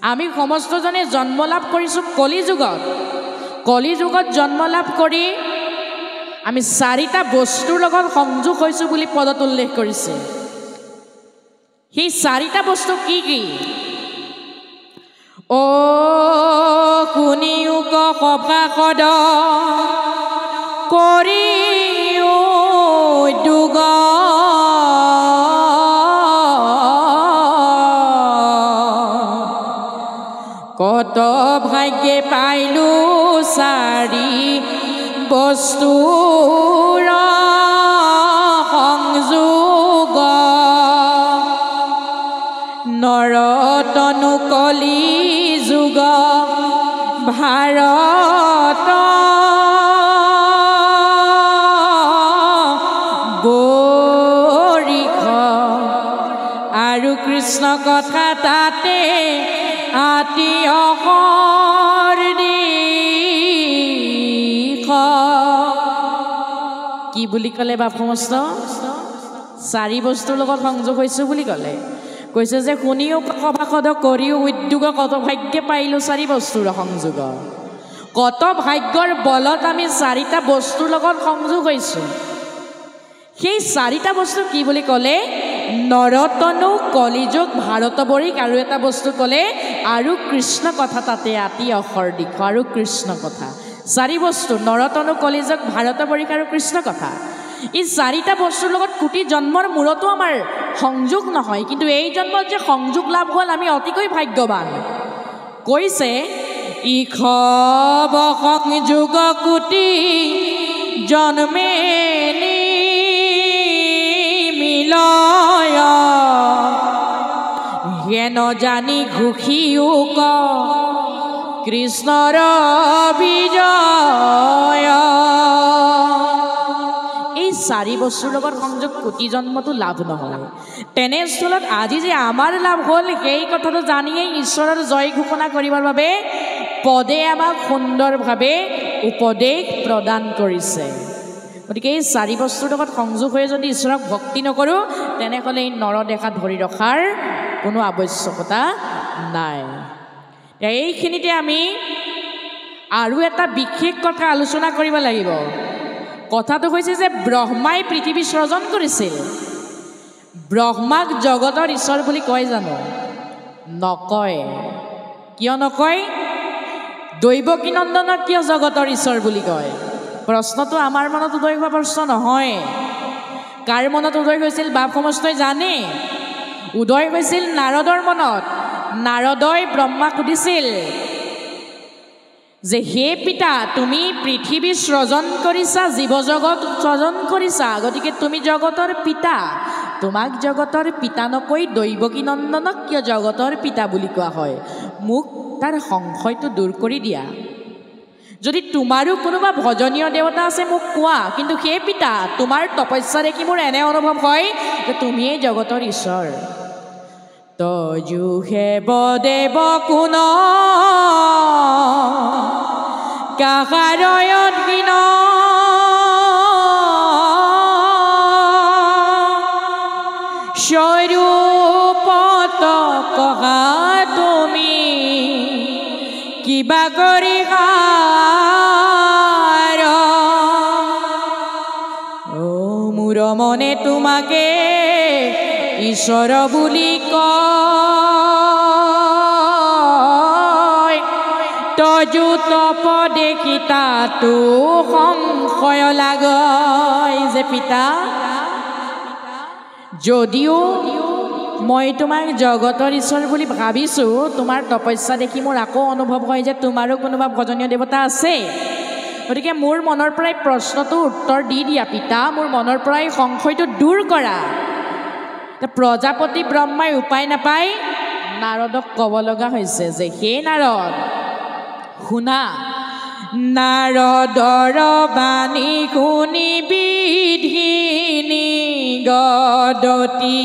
আমি সমস্তজনে জন্ম লাভ কৰিছোঁ কলিযুগত জন্ম লাভ কৰি আমি চাৰিটা বস্তুৰ লগত সংযোগ হৈছোঁ বুলি পদত উল্লেখ কৰিছে সেই চাৰিটা বস্তু কি কি ও শুনিও কপাসদ কৰিও উদ্যোগ কত ভাগ্যে পাইলো চাৰি বস্তুৰ সংযোগ নৰতনু কলি যুগ ভাৰত বৰিষ আৰু কৃষ্ণ কথা তাতে আতি অকৰ দিশ কি বুলি ক'লে বাপ সমস্ত চাৰি বস্তুৰ লগত সংযোগ হৈছোঁ বুলি ক'লে কৈছে যে শুনিও কপাসদ কৰিও উদ্যোগ কত ভাগ্যে পাইলোঁ চাৰি বস্তুৰ সংযোগ কত ভাগ্যৰ বলত আমি চাৰিটা বস্তুৰ লগত সংযোগ হৈছোঁ সেই চাৰিটা বস্তু কি বুলি ক'লে নৰতনু কলিযুগ ভাৰতবৰিষ আৰু এটা বস্তু ক'লে আৰু কৃষ্ণ কথা তাতে আতি অখৰ দিশ আৰু কৃষ্ণ কথা চাৰি বস্তু নৰতনু কলিযুগ ভাৰতবৰিষ আৰু কৃষ্ণ কথা এই চাৰিটা বস্তুৰ লগত কোটি জন্মৰ মূৰতো আমাৰ সংযোগ নহয় কিন্তু এই জন্মত যে সংযোগ লাভ হ'ল আমি অতিকৈ ভাগ্যৱান কৈছে ইখ সংযোগ কোটি জন্মে মিলয় হেন জানি ঘুষিও ক কৃষ্ণৰ বিজয় এই চাৰি বস্তুৰ লগত সংযোগ কোটি জন্মতো লাভ নহয় তেনেস্থলত আজি যে আমাৰ লাভ হ'ল সেই কথাটো জানিয়েই ঈশ্বৰৰ জয় ঘোষণা কৰিবৰ বাবে পদে আমাক সুন্দৰভাৱে উপদেশ প্ৰদান কৰিছে গতিকে এই চাৰি বস্তুৰ লগত সংযোগ হৈ যদি ঈশ্বৰক ভক্তি নকৰোঁ তেনেহ'লে এই নৰদেশা ধৰি ৰখাৰ কোনো আৱশ্যকতা নাই এইখিনিতে আমি আৰু এটা বিশেষ কথা আলোচনা কৰিব লাগিব কথাটো হৈছে যে ব্ৰহ্মাই পৃথিৱী সৃজন কৰিছিল ব্ৰহ্মাক জগতৰ ঈশ্বৰ বুলি কয় জানো নকয় কিয় নকয় দৈৱকী নন্দনক কিয় জগতৰ ঈশ্বৰ বুলি কয় প্ৰশ্নটো আমাৰ মনত উদয় হোৱা প্ৰশ্ন নহয় কাৰ মনত উদয় হৈছিল বাপ সমস্তই জানে উদয় হৈছিল নাৰদৰ মনত নাৰদই ব্ৰহ্মাক সুধিছিল যে হে পিতা তুমি পৃথিৱী সৃজন কৰিছা জীৱ জগত সৃজন কৰিছা গতিকে তুমি জগতৰ পিতা তোমাক জগতৰ পিতা নকৈ দৈৱকী নন্দনক কিয় জগতৰ পিতা বুলি কোৱা হয় মোক তাৰ সংশয়টো দূৰ কৰি দিয়া যদি তোমাৰো কোনোবা ভজনীয় দেৱতা আছে মোক কোৱা কিন্তু হে পিতা তোমাৰ তপস্যা দেখি মোৰ এনে অনুভৱ হয় যে তুমিয়েই জগতৰ ঈশ্বৰ তজু হেব দেৱ কোন কাহাৰয়ত হীন স্বৰূপত কহা তুমি কিবা কৰি মোৰ মনে তোমাকে ঈশ্বৰ বুলি কয় তজু তপ দেখি তাতো সংশয় লাগয় যে পিতা যদিও মই তোমাক জগতৰ ঈশ্বৰ বুলি ভাবিছোঁ তোমাৰ তপস্যা দেখি মোৰ আকৌ অনুভৱ হয় যে তোমাৰো কোনোবা ভজনীয় দেৱতা আছে গতিকে মোৰ মনৰ পৰাই প্ৰশ্নটো উত্তৰ দি দিয়া পিতা মোৰ মনৰ পৰাই সংশয়টো দূৰ কৰা প্ৰজাপতি ব্ৰহ্মাই উপায় নাপায় নাৰদক ক'ব লগা হৈছে যে হে নাৰদ শুনা নাৰদৰ বাণী শুনি বিধিনী গদতি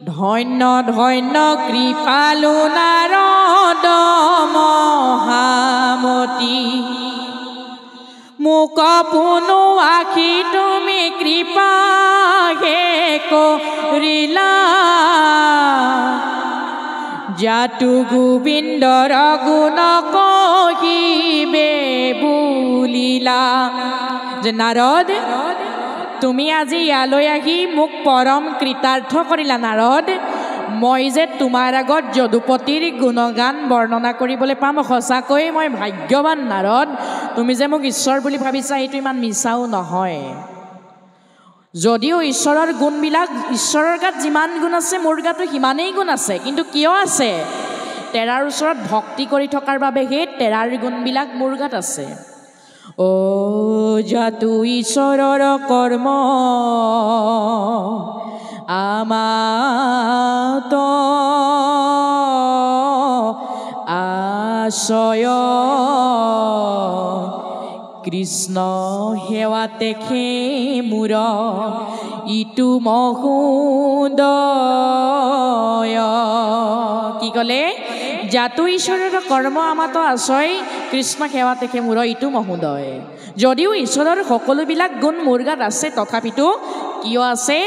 ধন্য ধন্য কৃপালু নাৰদ মহামতি মোক পুনু আখি তুমি কৃপা হে কৰিলা জাতু গোবিন্দৰ গুণ কহিবে বুলিলা। যে নাৰদ, তুমি আজি ইয়ালৈ আহি মোক পৰম কৃতাৰ্থ কৰিলা নাৰদ। মই যে তোমাৰ আগত যদুপতিৰ গুণগান বৰ্ণনা কৰিবলৈ পাম, সঁচাকৈ মই ভাগ্যৱান নাৰদ। তুমি যে মোক ঈশ্বৰ বুলি ভাবিছা সেইটো ইমান মিছাও নহয়। যদিও ঈশ্বৰৰ গুণবিলাক, ঈশ্বৰৰ গাত যিমান গুণ আছে মোৰ গাতো সিমানেই গুণ আছে, কিন্তু কিয় আছে? তেৰাৰ ওচৰত ভক্তি কৰি থকাৰ বাবেহে তেৰাৰ গুণবিলাক মোৰ গাত আছে। অ জাতু ঈশ্বৰৰ কৰ্ম আমাত আশয়, কৃষ্ণ সেৱাতে খে মূৰ ইটো মহোদয়। কি ক'লে? জাতু ঈশ্বৰৰ কৰ্ম আমাত আশয়, কৃষ্ণ সেৱাতে খে মূৰ ইটো মহোদয়। যদিও ঈশ্বৰৰ সকলোবিলাক গুণ মোৰ গাত আছে, তথাপিতো কিয় আছে?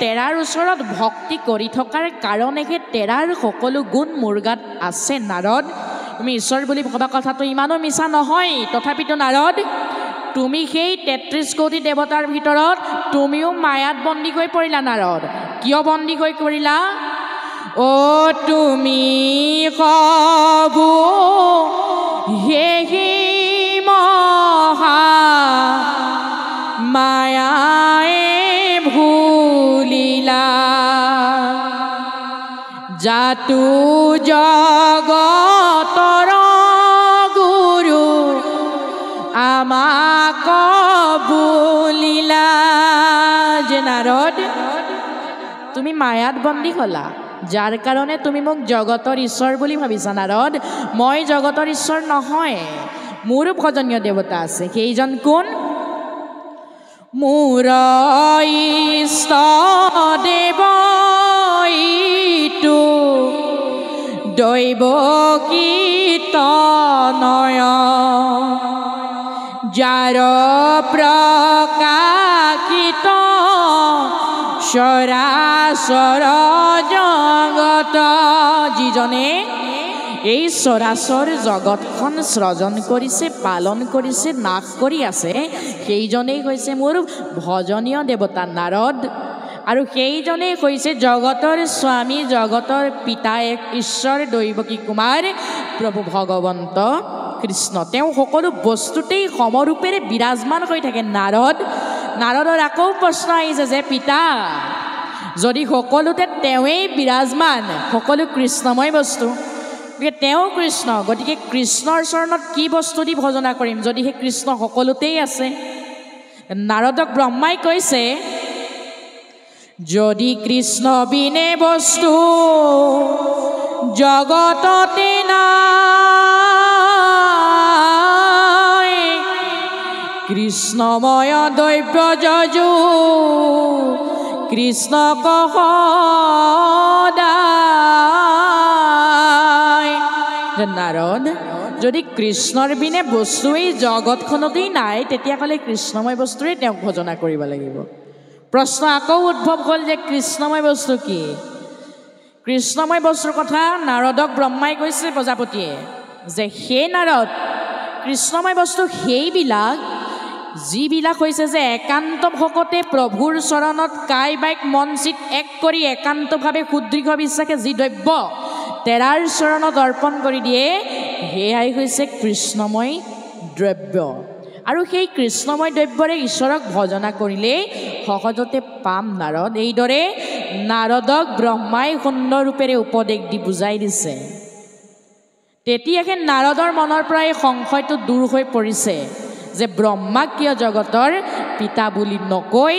তেৰাৰ ওচৰত ভক্তি কৰি থকাৰ কাৰণেহে তেৰাৰ সকলো গুণ মোৰ গাত আছে নাৰদ। তুমি ঈশ্বৰ বুলি ভবা কথাটো ইমানো মিছা নহয়। তথাপিতো নাৰদ, তুমি সেই ৩৩ কোটি দেৱতাৰ ভিতৰত তুমিও মায়াত বন্দী হৈ পৰিলা নাৰদ। কিয় বন্দী হৈ পৰিলা? অ তুমি কবু হেহি মহা মায়ায়ে ভুলিলা। জাতু জগতৰ গুৰু আমাক বুলিলা। যে নাৰদ, তুমি মায়াত বন্দী হলা, যাৰ কাৰণে তুমি মোক জগতৰ ঈশ্বৰ বুলি ভাবিছা নাৰদ। মই জগতৰ ঈশ্বৰ নহয়, মোৰো ভজনীয় দেৱতা আছে। সেইজন কোন? মোৰ ইষ্ট দেৱ ইটো দৈৱ কীৰ্তনয়, যাৰ প্ৰকাশিত চৰাচৰ জগত। যিজনে এই চৰাচৰ জগতখন সৃজন কৰিছে, পালন কৰিছে, নাশ কৰি আছে, সেইজনেই হৈছে মোৰ ভজনীয় দেৱতা নাৰদ। আৰু সেইজনেই হৈছে জগতৰ স্বামী, জগতৰ পিতা, এক ঈশ্বৰ দৈৱকী কুমাৰ প্ৰভু ভগৱন্ত কৃষ্ণ। তেওঁ সকলো বস্তুতেই সমৰূপেৰে বিৰাজমান হৈ থাকে নাৰদ। নাৰদৰ আকৌ প্ৰশ্ন আহিছে যে পিতা, যদি সকলোতে তেওঁৱেই বিৰাজমান, সকলো কৃষ্ণময় বস্তু, গতিকে তেওঁ কৃষ্ণ, গতিকে কৃষ্ণৰ চৰণত কি বস্তু দি ভজনা কৰিম যদি সেই কৃষ্ণ সকলোতেই আছে? নাৰদক ব্ৰহ্মাই কৈছে, যদি কৃষ্ণ বিনে বস্তু জগততে নাই, কৃষ্ণময় দৈব্য যজু কৃষ্ণ কহদায়। নাৰদ, যদি কৃষ্ণৰ বিনে বস্তু এই জগতখনতেই নাই, তেতিয়াহ'লে কৃষ্ণময় বস্তুৰে তেওঁক ভজনা কৰিব লাগিব। প্ৰশ্ন আকৌ উদ্ভৱ হ'ল যে কৃষ্ণময় বস্তু কি? কৃষ্ণময় বস্তুৰ কথা নাৰদক ব্ৰহ্মাই কৈছে প্ৰজাপতিয়ে, যে হে নাৰদ, কৃষ্ণময় বস্তু সেইবিলাক যিবিলাক হৈছে যে একান্ত ভকতে প্ৰভুৰ চৰণত কায় বাক্য মন চিত এক কৰি একান্তভাৱে সুদৃঢ় বিশ্বাসে যি দ্ৰব্য তেৰাৰ চৰণত অৰ্পণ কৰি দিয়ে, সেয়াই হৈছে কৃষ্ণময় দ্ৰব্য। আৰু সেই কৃষ্ণময় দ্ৰব্যৰে ঈশ্বৰক ভজনা কৰিলেই সহজতে পাম নাৰদ। এইদৰে নাৰদক ব্ৰহ্মাই সুন্দৰ ৰূপেৰে উপদেশ দি বুজাই দিছে। তেতিয়াহে নাৰদৰ মনৰ পৰা এই সংশয়টো দূৰ হৈ পৰিছে যে ব্ৰহ্মাক কিয় জগতৰ পিতা বুলি নকৈ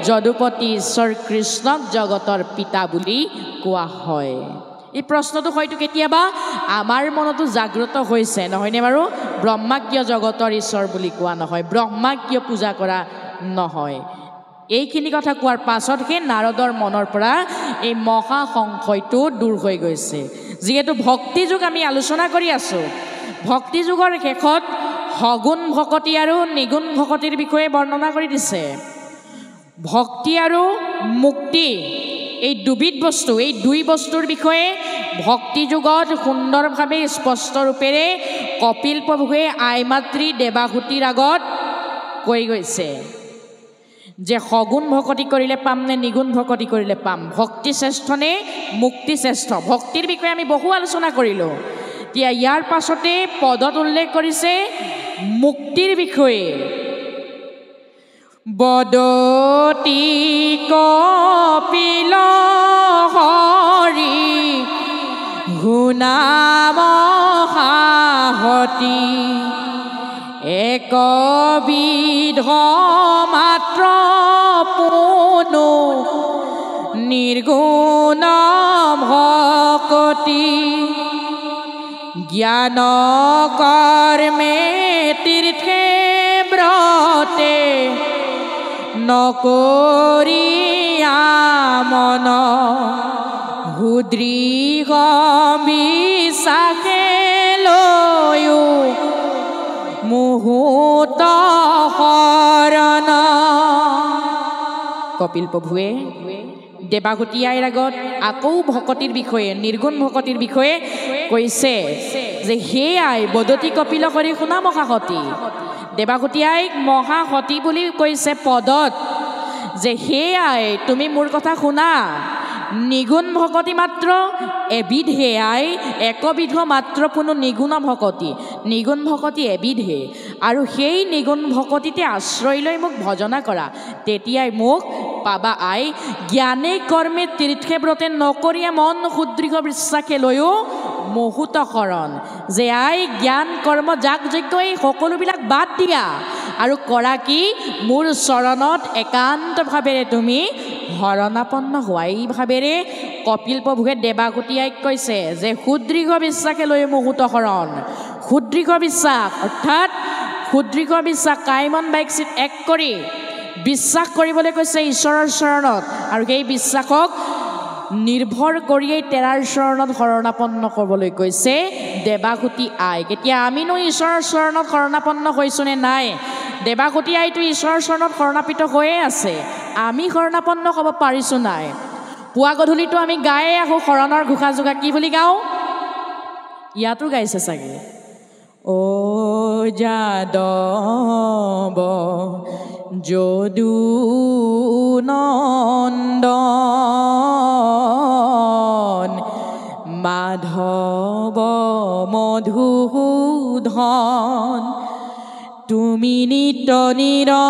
যদুপতি ঈশ্বৰ কৃষ্ণক জগতৰ পিতা বুলি কোৱা হয়। এই প্ৰশ্নটো হয়তো কেতিয়াবা আমাৰ মনতো জাগ্ৰত হৈছে, নহয়নে বাৰু? ব্ৰহ্মাক কিয় জগতৰ ঈশ্বৰ বুলি কোৱা নহয়, ব্ৰহ্মাক কিয় পূজা কৰা নহয়? এইখিনি কথা কোৱাৰ পাছতহে নাৰদৰ মনৰ পৰা এই মহা সংশয়টো দূৰ হৈ গৈছে। যিহেতু ভক্তি যুগ আমি আলোচনা কৰি আছোঁ, ভক্তি যুগৰ শেষত সগুণ ভকতি আৰু নিগুণ ভকতিৰ বিষয়ে বৰ্ণনা কৰি দিছে। ভক্তি আৰু মুক্তি এই দুবিধ বস্তু, এই দুই বস্তুৰ বিষয়ে ভক্তি যুগত সুন্দৰভাৱে স্পষ্ট ৰূপেৰে কপিল প্ৰভুৱে আইমাতৃ দেৱাহুতিৰ আগত কৈ গৈছে যে সগুণ ভকতি কৰিলে পাম নে নিগুণ ভকতি কৰিলে পাম, ভক্তি শ্ৰেষ্ঠ নে মুক্তি শ্ৰেষ্ঠ। ভক্তিৰ বিষয়ে আমি বহু আলোচনা কৰিলোঁ। এতিয়া ইয়াৰ পাছতে পদত উল্লেখ কৰিছে মুক্তিৰ বিষয়ে। বদতি কপিল হৰি গুণাম সাহতি একবিধ মাত্ৰ পুনু নিৰ্গুণ ভকতি জ্ঞান কৰ্মে তীৰ্থে ব্ৰতে নকৰিয়া মন সুদৃঢ় বিশ্বাসে লৈও মুহূৰ্ত শৰণ। কপিল প্ৰভুৱে দেৱাহুতি আইৰ আগত আকৌ ভকতিৰ বিষয়ে, নিৰ্গুণ ভকতিৰ বিষয়ে কৈছে যে হে আই বদতি কপিল কৰি শুনা মহাসতী। দেৱাহুতি আইক মহাসতী বুলি কৈছে পদত, যে হে আই তুমি মোৰ কথা শুনা। নিগুণ ভকতি মাত্ৰ এবিধে আই, একবিধ মাত্ৰ পুনু নিগুণ ভকতি। নিগুণ ভকতি এবিধে, আৰু সেই নিগুণ ভকতিতে আশ্ৰয় লৈ মোক ভজনা কৰা, তেতিয়াই মোক পাবা আই। জ্ঞানে কৰ্মে তীৰ্থে ব্ৰতে নকৰিয়া মন সুদৃঢ় বিশ্বাসে লৈও মুহূৰ্ত শৰণ। যে আই জ্ঞান কৰ্ম যাগ যজ্ঞ এই সকলোবিলাক বাদ দিয়া আৰু কৰা কি মোৰ চৰণত একান্তভাৱেৰে তুমি শৰণাপন্ন হোৱা। এই ভাৱেৰে কপিল প্ৰভুৱে দেৱাহুতি আইক কৈছে যে সুদৃঢ় বিশ্বাসে লৈ মুহূৰ্ত শৰণ। সুদৃঢ় বিশ্বাস অৰ্থাৎ সুদৃঢ় বিশ্বাস কাইমন বাইকচিত এক কৰি বিশ্বাস কৰিবলৈ কৈছে ঈশ্বৰৰ চৰণত, আৰু সেই বিশ্বাসক নিৰ্ভৰ কৰিয়েই তেৰাৰ চৰণত শৰণাপন্ন কৰিবলৈ কৈছে দেৱাহুতি আইক। এতিয়া আমিনো ঈশ্বৰৰ চৰণত শৰণাপন্ন হৈছোঁ নে নাই? দেৱাহুতি আইটো ঈশ্বৰৰ চৰণত শৰণাপিত হৈয়ে আছে। আমি শৰণাপন্ন হ'ব পাৰিছোঁ নাই? পুৱা গধূলিটো আমি গায়ে আহোঁ শৰণৰ ঘোষা যোগা। কি বুলি গাওঁ? ইয়াতো গাইছে চাগে। অ যাদৱ যদু নন্দন মাধৱ মধুসূধন তুমি নিত্য নিৰঞ্জন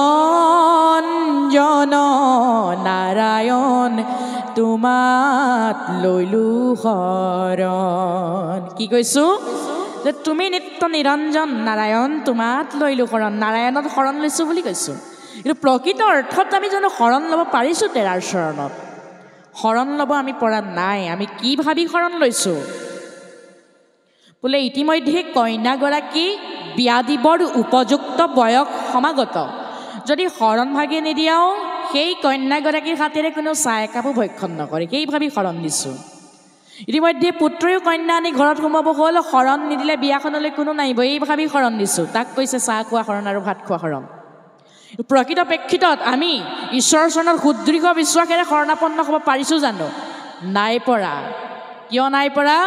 নাৰায়ণ তোমাত লৈলো শৰণ। কি কৈছোঁ? যে তুমি নিত্য নিৰঞ্জন নাৰায়ণ তোমাত লৈলো শৰণ। নাৰায়ণত শৰণ লৈছোঁ বুলি কৈছোঁ, কিন্তু প্ৰকৃত অৰ্থত আমি জানো শৰণ ল'ব পাৰিছোঁ তেৰাৰ চৰণত? শৰণ ল'ব আমি পৰা নাই। আমি কি ভাবি শৰণ লৈছোঁ? বোলে ইতিমধ্যে কন্যাগৰাকী বিয়া দিবৰ উপযুক্ত বয়স সমাগত, যদি শৰণ ভাগি নিদিয়াও সেই কন্যাগৰাকীৰ হাতেৰে কোনো চাহ একাপো ভক্ষণ নকৰে, সেই ভাবি শৰণ দিছোঁ। ইতিমধ্যে পুত্ৰয়ো কন্যা আনি ঘৰত সোমাব হ'ল, শৰণ নিদিলে বিয়াখনলৈ কোনো নাহিব, এই ভাবি শৰণ দিছোঁ। তাক কৈছে চাহ খোৱা শৰণ আৰু ভাত খোৱা শৰণ। প্ৰকৃত প্ৰেক্ষিতত আমি ঈশ্বৰৰ চৰণত সুদৃঢ় বিশ্বাসেৰে শৰণাপন্ন হ'ব পাৰিছোঁ জানো? নাই পৰা। কিয় নাই পৰা?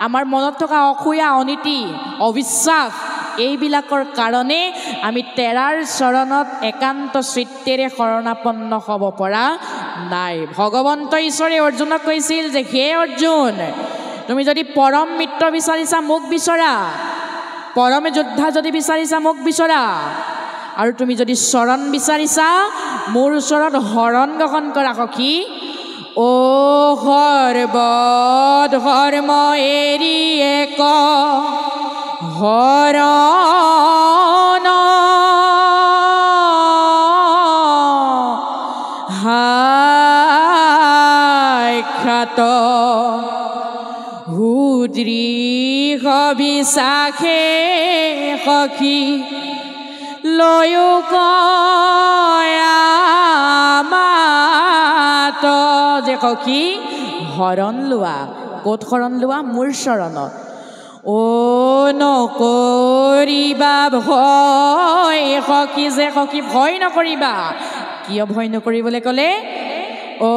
আমাৰ মনত থকা অসূয়া, অনীতি, অবিশ্বাস, এইবিলাকৰ কাৰণে আমি তেৰাৰ চৰণত একান্ত চিত্তেৰে শৰণাপন্ন হ'ব পৰা নাই। ভগৱন্ত ঈশ্বৰে অৰ্জুনক কৈছিল যে হে অৰ্জুন, তুমি যদি পৰম মিত্ৰ বিচাৰিছা মোক বিচৰা, পৰম যোদ্ধা যদি বিচাৰিছা মোক বিচৰা, আৰু তুমি যদি চৰণ বিচাৰিছা মোৰ ওচৰত শৰণ গ্ৰহণ কৰা সখী। অ সৰ্ব ধৰ্ম এৰি এক শৰণ সাক্ষাৎ সুদৃঢ় বিশ্বাসে সখী লৈও কয়ামাত। যে সখী শৰণ লোৱা। ক'ত শৰণ লোৱা? মোৰ চৰণত। অ নকৰিবা ভয় সখী, যে সখী ভয় নকৰিবা। কিয় ভয় নকৰিবলৈ ক'লে? অ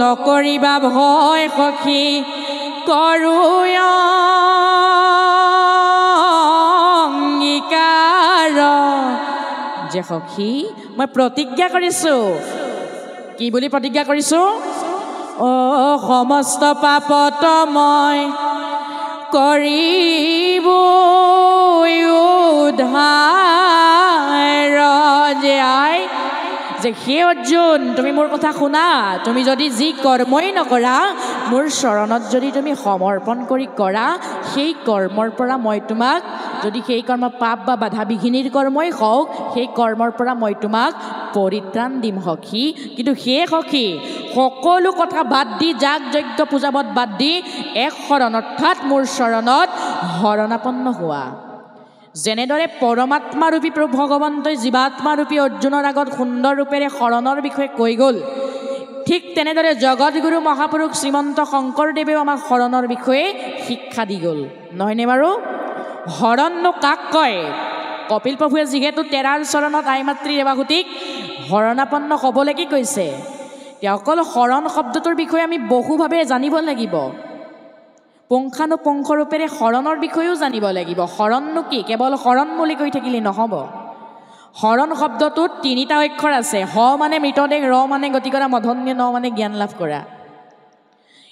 নকৰিবা ভয় সখী কৰোঁ অংগীকাৰ যে সখী মই প্ৰতিজ্ঞা কৰিছোঁ কি বুলি প্ৰতিজ্ঞা কৰিছোঁ অ সমস্ত পাপত মই কৰিব উদ্ধাৰ যে আই যে হে অৰ্জুন তুমি মোৰ কথা শুনা তুমি যদি যি কৰ্মই নকৰা মোৰ চৰণত যদি তুমি সমৰ্পণ কৰি কৰা সেই কৰ্মৰ পৰা মই তোমাক যদি সেই কৰ্ম পাপ বা বাধা বিঘিনিৰ কৰ্মই হওক সেই কৰ্মৰ পৰা মই তোমাক পৰিত্ৰাণ দিম সখী কিন্তু হে সখী সকলো কথা বাদ দি যাগ যজ্ঞ পূজাবত বাদ দি এক শৰণ অৰ্থাৎ মোৰ চৰণত শৰণাপন্ন হোৱা যেনেদৰে পৰমাত্মাৰূপী প্ৰভু ভগৱন্তই জীৱাত্মাৰূপী অৰ্জুনৰ আগত সুন্দৰ ৰূপেৰে শৰণৰ বিষয়ে কৈ গ'ল ঠিক তেনেদৰে জগতগুৰু মহাপুৰুষ শ্ৰীমন্ত শংকৰদেৱেও আমাক শৰণৰ বিষয়ে শিক্ষা দি গ'ল নহয়নে বাৰু শৰণনো কাক কয় কপিল প্ৰভুৱে যিহেতু তেৰাৰ চৰণত আই মাতৃ ৰেৱাহুতিক শৰণাপন্ন হ'বলৈ কি কৈছে তেওঁ অকল শৰণ শব্দটোৰ বিষয়ে আমি বহুভাৱে জানিব লাগিব পুংখানুপুংখৰূপেৰে শৰণৰ বিষয়েও জানিব লাগিব শৰণনো কি কেৱল শৰণ বুলি কৈ থাকিলে নহ'ব শৰণ শব্দটোত তিনিটা অক্ষৰ আছে হ মানে মৃতদেহ ৰ মানে গতি কৰা মধন্য় ন মানে জ্ঞান লাভ কৰা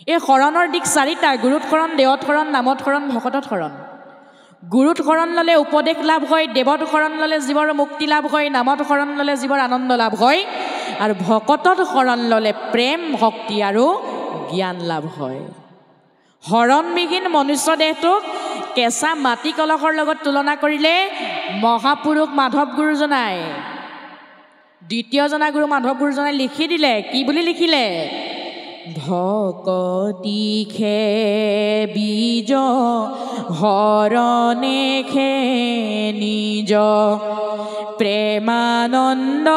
এই শৰণৰ দিশ চাৰিটা গুৰুত শৰণ দেৱত শৰণ নামত শৰণ ভকতত শৰণ গুৰুত শৰণ ল'লে উপদেশ লাভ হয় দেৱত শৰণ ল'লে জীৱৰ মুক্তি লাভ হয় নামত শৰণ ল'লে জীৱৰ আনন্দ লাভ হয় আৰু ভকতত শৰণ ল'লে প্ৰেম ভক্তি আৰু জ্ঞান লাভ হয় শৰণবিহীন মনুষ্য দেহটোক কেঁচা মাটি কলহৰ লগত তুলনা কৰিলে মহাপুৰুষ মাধৱ গুৰুজনাই দ্বিতীয়জনা গুৰু মাধৱ গুৰুজনাই লিখি দিলে কি বুলি লিখিলে ভকতি খে বীজ হৰণে খে নিজ প্ৰেমানন্দ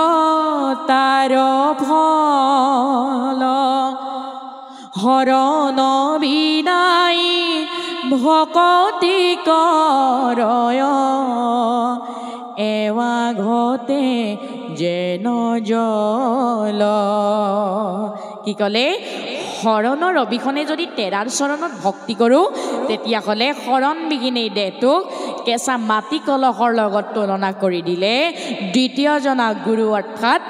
তাৰ ফল হৰণ বিনাই ভকতি কৰয় এৱা ঘতে যেন জল কি ক'লে শৰণৰ অবিহনে যদি তেৰাৰ চৰণত ভক্তি কৰোঁ তেতিয়াহ'লে শৰণবিহীন এই দেহটোক কেঁচা মাটি কলহৰ লগত তুলনা কৰি দিলে দ্বিতীয়জনা গুৰু অৰ্থাৎ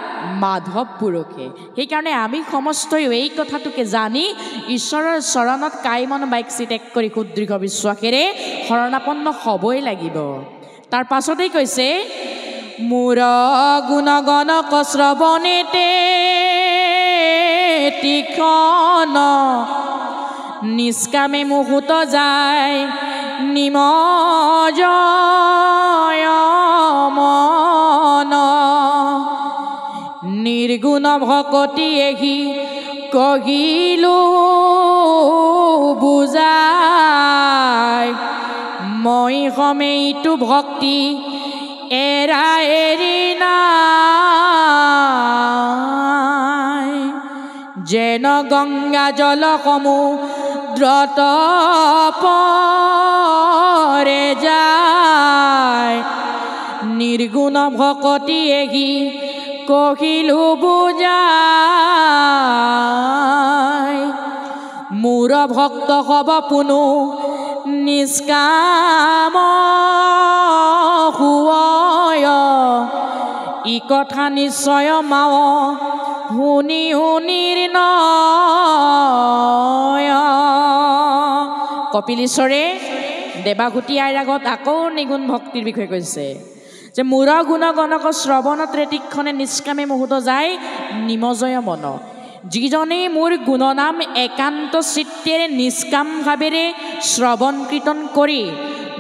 মাধৱ পুৰুষে সেইকাৰণে আমি সমস্তই এই কথাটোকে জানি ঈশ্বৰৰ চৰণত কাইমন বাইকচি ত্যাগ কৰি সুদৃঢ় বিশ্বাসেৰে শৰণাপন্ন হ'বই লাগিব তাৰ পাছতেই কৈছে মোৰ গুণগণক শ্ৰৱণেতে তীক্ষ্ণ নিষ্কামে মুহূৰ্ত যায় নিমজয় মন নিৰ্গুণ ভকতি এহি কহিলো বুজাই মই সমেইটো ভক্তি এৰা এৰি নাই যেন গংগা জল সমুদ্ৰত পৰে যায় নিৰ্গুণ ভকতি এহি কহিলো বুজাই মোৰ ভক্ত হব পুনু নিষ্কাম হুয় ই কথা নিশ্চয় মাও শুনি শুনিৰ নয় কপিলেশ্বৰে দেৱাহুতি আইৰ আগত আকৌ নিগুণ ভক্তিৰ বিষয়ে কৈছে যে মূৰ গুণ গণক শ্ৰৱণত তীক্ষ্ণে নিষ্কামে মুহূৰ্ত যায় নিমজয় মন যিজনে মোৰ গুণনাম একান্ত চিত্তেৰে নিষ্কাম ভাৱেৰে শ্ৰৱণ কীৰ্তন কৰি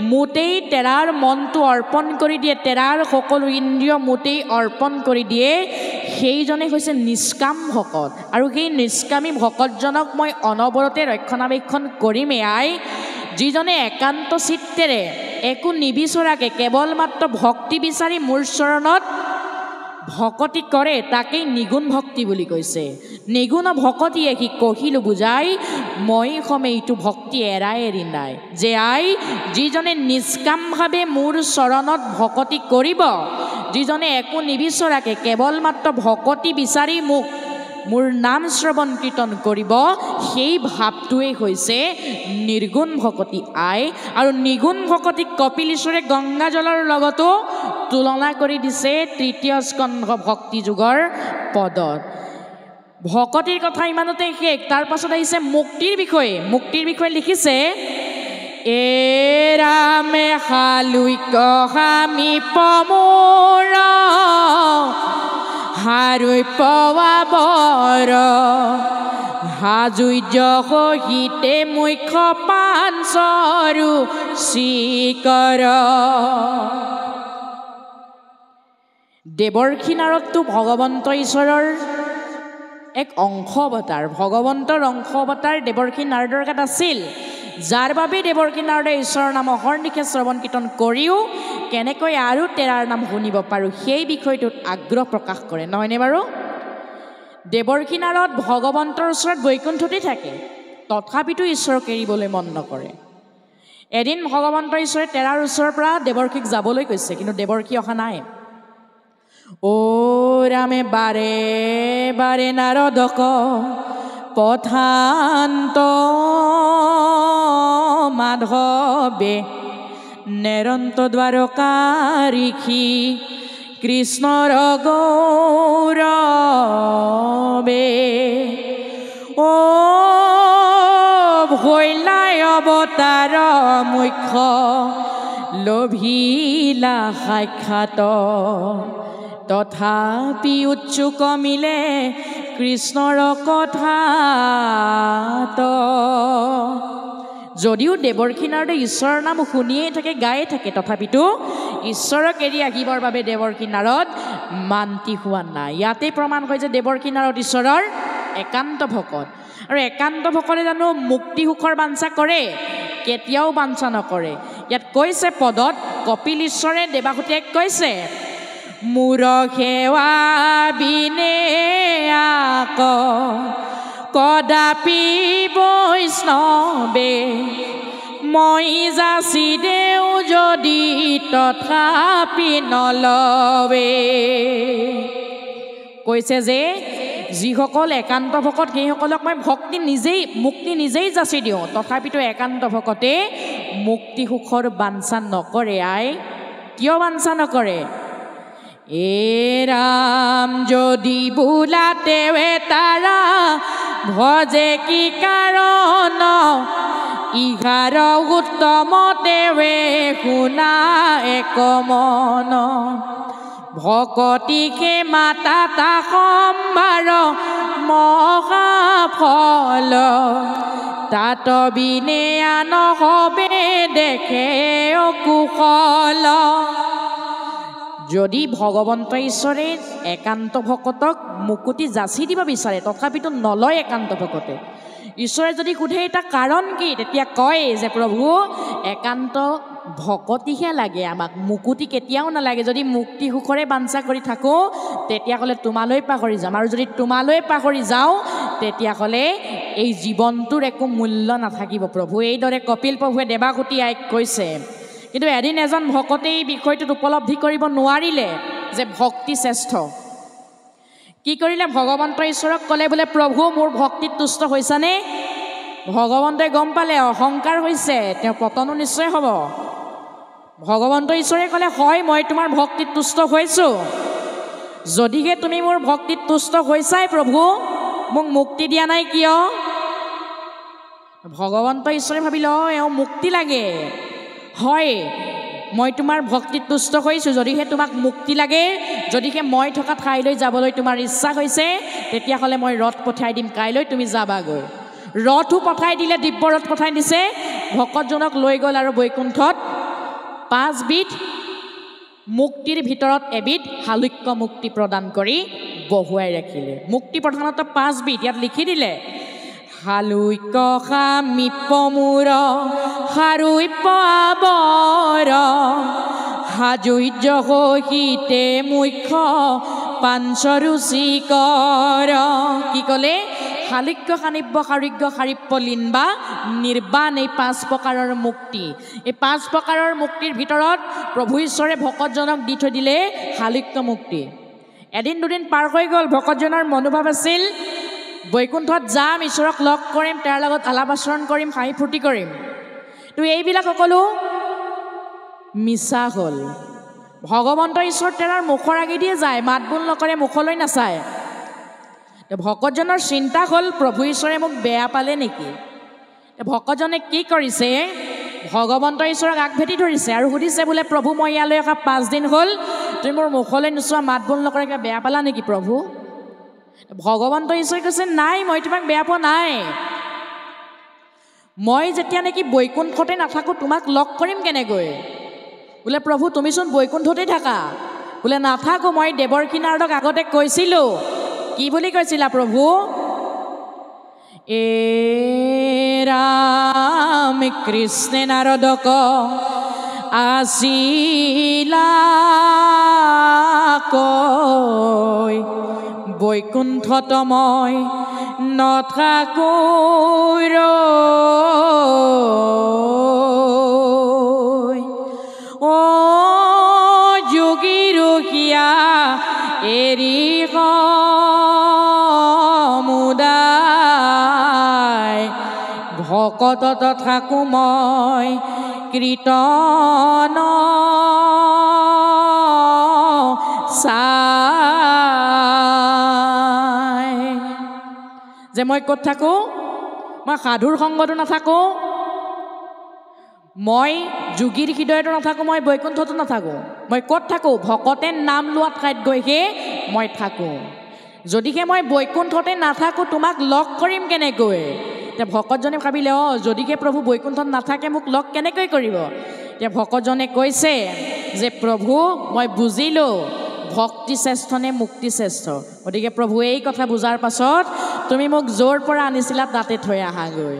মোটেই তেৰাৰ মনটো অৰ্পণ কৰি দিয়ে তেৰাৰ সকলো ইন্দ্ৰিয় মোটেই অৰ্পণ কৰি দিয়ে সেইজনে হৈছে নিষ্কাম ভকত আৰু সেই নিষ্কামী ভকতজনক মই অনবৰতে ৰক্ষণাবেক্ষণ কৰিমেই আই যিজনে একান্ত চিত্তেৰে একো নিবিচৰাকে কেৱল মাত্ৰ ভক্তি বিচাৰি মোৰ চৰণত ভকতি কৰে তাকেই নিগুণ ভক্তি বুলি কৈছে নিগুণ ভকতিয়ে সি কহিলো বুজাই মই সমেইটো ভক্তি এৰাই এৰি নাই যে আই যিজনে নিষ্কামভাৱে মোৰ চৰণত ভকতি কৰিব যিজনে একো নিবিচৰাকে কেৱল মাত্ৰ ভকতি বিচাৰি মোক মোৰ নাম শ্ৰৱণ কীৰ্তন কৰিব, সেই ভাৱটোৱেই হৈছে নিৰ্গুণ ভকতি আই। আৰু নিগুণ ভকতিক কপিল ঈশ্বৰে গংগা জলৰ লগতো তুলনা কৰি দিছে তৃতীয় স্কন্ধ ভক্তি যুগৰ পদত। ভকতিৰ কথা ইমানতে শেষ। তাৰ পাছত আহিছে মুক্তিৰ বিষয়ে। মুক্তিৰ বিষয়ে লিখিছে, এৰামে হালুইক সামিপ মোৰ হাৰুই পোৱা বৰ হাজুৰ্য সহিতে মুখ্য পাঞ্চৰু চিকৰ। দেৱৰ্ষি নাৰদটো ভগৱন্ত ঈশ্বৰৰ এক অংশ অৱতাৰ। ভগৱন্তৰ অংশ অৱতাৰ দেৱৰ্ষি নাৰদৰ গাত আছিল, যাৰ বাবে দেৱৰ্ষি নাৰদে ঈশ্বৰৰ নাম অহৰ্নিশে শ্ৰৱণ কীৰ্তন কৰিও কেনেকৈ আৰু তেৰাৰ নাম শুনিব পাৰোঁ সেই বিষয়টোত আগ্ৰহ প্ৰকাশ কৰে, নহয়নে বাৰু? দেৱৰ্ষি নাৰদ ভগৱন্তৰ ওচৰত বৈকুণ্ঠতে থাকে, তথাপিতো ঈশ্বৰক এৰিবলৈ মন নকৰে। এদিন ভগৱন্তৰ ঈশ্বৰে তেৰাৰ ওচৰৰ পৰা দেৱৰ্ষিক যাবলৈ কৈছে, কিন্তু দেৱৰ্ষি অহা নাই। অ ৰামে বাৰে বাৰে নাৰদক পথান্ত মাধৱে নেৰন্ত দ্বাৰকাৰিষি কৃষ্ণৰ গৌৰৱে। অ ভৈলাই অৱতাৰ মুখ্য লভিলা সাক্ষাৎ তথাপি উৎসুক মিলে কৃষ্ণৰ কথাত। যদিও দেৱৰ্ষি নাৰদে ঈশ্বৰৰ নাম শুনিয়েই থাকে, গায়ে থাকে, তথাপিতো ঈশ্বৰক এৰি আহিবৰ বাবে দেৱৰ্ষি নাৰদ মান্তি হোৱা নাই। ইয়াতে প্ৰমাণ হয় যে দেৱৰ্ষি নাৰদ ঈশ্বৰৰ একান্ত ভকত। আৰু একান্ত ভকতে জানো মুক্তি সুখৰ বাঞ্ছা কৰে? কেতিয়াও বাঞ্ছা নকৰে। ইয়াত কৈছে পদত, কপিল ঈশ্বৰে দেৱাহুতিক কৈছে, মোৰ সেৱা বিনে আক কদাপি বৈষ্ণৱে মই যাচি দেও যদি তথাপি নলৱে। কৈছে যে যিসকল একান্ত ভকত সেইসকলক মই ভক্তি নিজেই মুক্তি নিজেই যাচি দিওঁ, তথাপিতো একান্ত ভকতে মুক্তি সুখৰ বাঞ্ছা নকৰে। আই কিয় বাঞ্ছা নকৰে? এ ৰাম যদি বোলাতেৱে তাৰা ভজে কি কাৰণ ইহাৰ উত্তম দেৱে শুনা এক মন ভকতিকে মাতা তা সম্ভাৰ মহাফল তাত বিনে আন হবে দেখে কুশল। যদি ভগৱন্ত ঈশ্বৰে একান্ত ভকতক মুকুতি যাচি দিব বিচাৰে, তথাপিতো নলয় একান্ত ভকতে। ঈশ্বৰে যদি সোধে এটা কাৰণ কি, তেতিয়া কয় যে প্ৰভু একান্ত ভকতিহে লাগে, আমাক মুকুতি কেতিয়াও নালাগে। যদি মুক্তি সুখৰে বাঞ্ছা কৰি থাকোঁ তেতিয়াহ'লে তোমালৈ পাহৰি যাম, আৰু যদি তোমালৈ পাহৰি যাওঁ তেতিয়াহ'লে এই জীৱনটোৰ একো মূল্য নাথাকিব প্ৰভু। এইদৰে কপিল প্ৰভুৱে দেৱাহুতি আইক কৈছে। কিন্তু এদিন এজন ভকতে এই বিষয়টোত উপলব্ধি কৰিব নোৱাৰিলে যে ভক্তি শ্ৰেষ্ঠ। কি কৰিলে? ভগৱন্ত ঈশ্বৰক ক'লে, বোলে প্ৰভু মোৰ ভক্তিত তুষ্ট হৈছানে? ভগৱন্তই গম পালে অহংকাৰ হৈছে, তেওঁ পতনো নিশ্চয় হ'ব। ভগৱন্ত ঈশ্বৰে ক'লে, হয় মই তোমাৰ ভক্তিত তুষ্ট হৈছোঁ। যদিহে তুমি মোৰ ভক্তিত তুষ্ট হৈছাই প্ৰভু, মোক মুক্তি দিয়া নাই কিয়? ভগৱন্ত ঈশ্বৰে ভাবিলে এওঁ মুক্তি লাগে। হয় মই তোমাৰ ভক্তিত তুষ্ট হৈছোঁ, যদিহে তোমাক মুক্তি লাগে, যদিহে মই থকা ঠাইলৈ যাবলৈ তোমাৰ ইচ্ছা হৈছে, তেতিয়াহ'লে মই ৰথ পঠাই দিম, কাইলৈ তুমি যাবাগৈ। ৰথো পঠাই দিলে, দিব্য ৰথ পঠাই দিছে। ভকতজনক লৈ গ'ল আৰু বৈকুণ্ঠত 5 বিধ মুক্তিৰ ভিতৰত এবিধ হালুক্য মুক্তি প্ৰদান কৰি বহুৱাই ৰাখিলে। মুক্তি প্ৰধানত 5 বিধ ইয়াত লিখি দিলে। হালুক্য সামিপ মোৰ হাৰুই পাবৰ হাজুৰ্য সহিতে মুখ্য পাঞ্চৰু চিকৰ। কি ক'লে? হালুক্য সানিব্য সাৰোগ্য সাৰিপ্য লিনবা নিৰ্বাণ, এই 5 প্ৰকাৰৰ মুক্তি। এই 5 প্ৰকাৰৰ মুক্তিৰ ভিতৰত প্ৰভু ঈশ্বৰে ভকতজনক দি থৈ দিলে হালুক্য মুক্তি। এদিন দুদিন পাৰ হৈ গ'ল, ভকতজনৰ মনোভাৱ আছিল বৈকুণ্ঠত যাম, ঈশ্বৰক লগ কৰিম, তেওঁৰ লগত আলাপ আচৰণ কৰিম, হাঁহি ফূৰ্তি কৰিম। তো এইবিলাক সকলো মিছা হ'ল। ভগৱন্ত ঈশ্বৰ তেওঁৰ মুখৰ আগেদিয়ে যায়, মাত বোল নকৰে, মুখলৈ নাচায়। ভকতজনৰ চিন্তা হ'ল প্ৰভু ঈশ্বৰে মোক বেয়া পালে নেকি? ভকতজনে কি কৰিছে, ভগৱন্ত ঈশ্বৰক আগভেটি ধৰিছে আৰু সুধিছে বোলে, প্ৰভু মই ইয়ালৈ অহা 5 দিন হ'ল, তুমি মোৰ মুখলৈ নোচোৱা, মাত বোল নকৰে, কিবা বেয়া পালা নেকি প্ৰভু? ভগৱন্ত ঈশ্বৰে কৈছে, নাই, মই তোমাক বেয়া পোৱা নাই। মই যেতিয়া নেকি বৈকুণ্ঠতে নাথাকোঁ, তোমাক লগ কৰিম কেনেকৈ? বোলে প্ৰভু তুমিচোন বৈকুণ্ঠতেই থাকা। বোলে নাথাকোঁ, মই দেৱকী নাৰদক আগতে কৈছিলোঁ। কি বুলি কৈছিলা প্ৰভু? ৰাম কৃষ্ণে নাৰদক আছিলা কৈ, বৈকুণ্ঠত মই নাথাকোঁ ঐ। যোগী ৰখীয়া এৰি সমুদায়, ভকতত থাকোঁ মই কীৰ্তন চাই। যে মই ক'ত থাকোঁ? মই সাধুৰ সংগতো নাথাকোঁ, মই যোগীৰ হৃদয়তো নাথাকোঁ, মই বৈকুণ্ঠতো নাথাকোঁ। মই ক'ত থাকোঁ? ভকতে নাম লোৱা ঠাইত গৈহে মই থাকোঁ। যদিহে মই বৈকুণ্ঠতে নাথাকোঁ, তোমাক লগ কৰিম কেনেকৈ? এতিয়া ভকতজনে ভাবিলে, যদিহে প্ৰভু বৈকুণ্ঠত নাথাকে, মোক লগ কেনেকৈ কৰিব? এতিয়া ভকতজনে কৈছে যে প্ৰভু মই বুজিলোঁ, ভক্তি শ্ৰেষ্ঠ নে মুক্তি শ্ৰেষ্ঠ। গতিকে প্ৰভু এই কথা বুজাৰ পাছত তুমি মোক য'ৰ পৰা আনিছিলা তাতে থৈ আহাগৈ।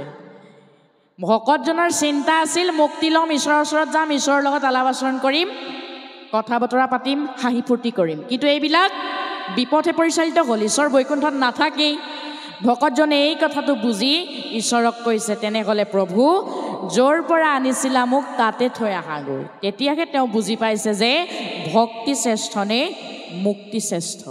ভকতজনৰ চিন্তা আছিল, মুক্তি ল'ম, ঈশ্বৰৰ ওচৰত যাম, ঈশ্বৰৰ লগত আলাপ আচৰণ কৰিম, কথা বতৰা পাতিম, হাঁহি ফূৰ্তি কৰিম। কিন্তু এইবিলাক বিপথে পৰিচালিত হ'ল, ঈশ্বৰ বৈকুণ্ঠত নাথাকেই। ভকতজনে এই কথাটো বুজি ঈশ্বৰক কৈছে, তেনেহ'লে প্ৰভু য'ৰ পৰা আনিছিলা মোক তাতে থৈ আহাগৈ। তেতিয়াহে তেওঁ বুজি পাইছে যে ভক্তি শ্ৰেষ্ঠ নে মুক্তি শ্ৰেষ্ঠ।